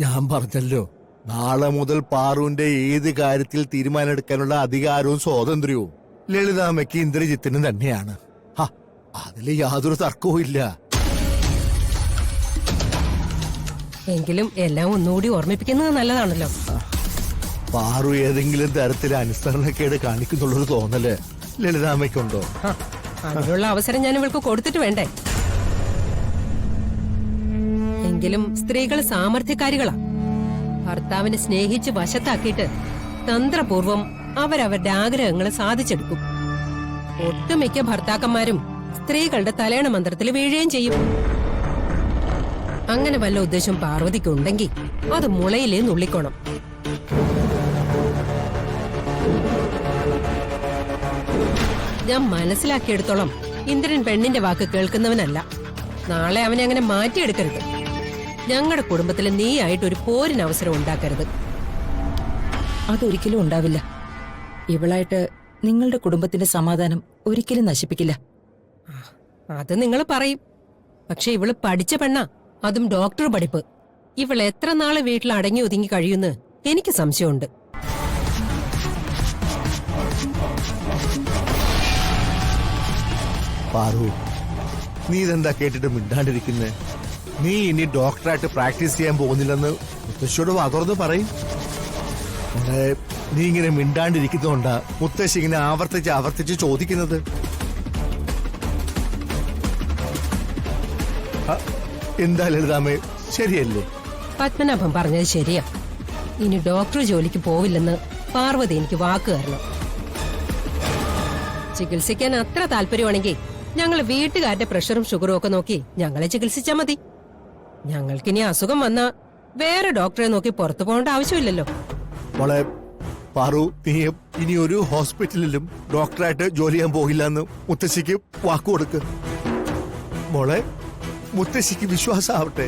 ഞാൻ പറഞ്ഞല്ലോ, നാളെ മുതൽ പാറുവിന്റെ ഏത് കാര്യത്തിൽ തീരുമാനമെടുക്കാനുള്ള അധികാരവും സ്വാതന്ത്ര്യവും ലളിതാമ്മയ്ക്ക് ഇന്ദ്രജിത്തിനും തന്നെയാണ്. അതില് യാതൊരു തർക്കവും ഇല്ല. എങ്കിലും എല്ലാം ഒന്നുകൂടി ഓർമ്മിപ്പിക്കുന്നത് നല്ലതാണല്ലോ. പാറു ഏതെങ്കിലും തരത്തിൽ അനുസരണക്കേട് കാണിക്കുന്നുള്ളൊരു തോന്നല് ലളിതാമ്മയ്ക്കുണ്ടോ? അതിനുള്ള അവസരം ഞാൻ ഇവൾക്ക് കൊടുത്തിട്ട് വേണ്ടേ? എങ്കിലും സ്ത്രീകൾ സാമർഥ്യക്കാരികളാ. ഭർത്താവിനെ സ്നേഹിച്ച് വശത്താക്കിയിട്ട് തന്ത്രപൂർവം അവരവരുടെ ആഗ്രഹങ്ങൾ സാധിച്ചെടുക്കും. ഒട്ടുമിക്ക ഭർത്താക്കന്മാരും സ്ത്രീകളുടെ തലേണ മന്ത്രത്തിൽ വീഴുകയും ചെയ്യും. അങ്ങനെ വല്ല ഉദ്ദേശം പാർവതിക്കുണ്ടെങ്കിൽ അത് മുളയിലേ നുള്ളിക്കോണം. ഞാൻ മനസ്സിലാക്കിയെടുത്തോളം ഇന്ദ്രൻ പെണ്ണിന്റെ വാക്ക് കേൾക്കുന്നവനല്ല. നാളെ അവനെ അങ്ങനെ മാറ്റിയെടുക്കരുത്. ഞങ്ങളുടെ കുടുംബത്തിൽ നീയായിട്ട് ഒരു പോരിന് അവസരം ഉണ്ടാക്കരുത്. അതൊരിക്കലും ഉണ്ടാവില്ല. ഇവളായിട്ട് നിങ്ങളുടെ കുടുംബത്തിന്റെ സമാധാനം ഒരിക്കലും നശിപ്പിക്കില്ല. അത് നിങ്ങൾ പറയും. പക്ഷെ ഇവള് പഠിച്ച പെണ്ണാ, അതും ഡോക്ടർ പഠിപ്പ്. ഇവൾ എത്ര നാള് വീട്ടിൽ അടങ്ങി ഒതുങ്ങി കഴിയുമെന്ന് എനിക്ക് സംശയമുണ്ട്. പാറു, നീ ഇതെന്താ കേട്ടിട്ട് മിണ്ടാണ്ടിരിക്കുന്നേ? നീ ഇനി ഡോക്ടറായിട്ട് പ്രാക്ടീസ് ചെയ്യാൻ പോകുന്നില്ലെന്ന് മുത്തശ്ശിയോട് വാതുറന്ന് പറയും. നീ ഇങ്ങനെ മിണ്ടാണ്ടിരിക്കുന്നതുകൊണ്ടാ മുത്തശ്ശി ഇങ്ങനെ ആവർത്തിച്ച് ചോദിക്കുന്നത്. എന്താ ലളിതാമേ, ശരിയല്ലേ? പത്മനാഭൻ പറഞ്ഞത് ശരിയാ. ഇനി ഡോക്ടർ ജോലിക്ക് പോവില്ലെന്ന് പാർവതി എനിക്ക് വാക്ക് തരണം. ചികിത്സിക്കാൻ അത്ര താല്പര്യമാണെങ്കിൽ ഞങ്ങൾ വീട്ടുകാരുടെ പ്രഷറും ഷുഗറും ഒക്കെ നോക്കി ഞങ്ങളെ ചികിത്സിച്ചാ മതി. ഞങ്ങൾക്കിനി അസുഖം വന്നാ വേറെ ഡോക്ടറെ നോക്കി പുറത്തു പോകേണ്ട ആവശ്യമില്ലല്ലോ. മോളെ പാറു, നീ ഇനി ഒരു ഹോസ്പിറ്റലിലും ഡോക്ടറായിട്ട് ജോലി ചെയ്യാൻ പോകില്ല എന്ന് മുത്തശ്ശിക്ക് വാക്കുകൊടുക്ക്. മോളെ, മുത്തശ്ശിക്ക് വിശ്വാസമാവട്ടെ.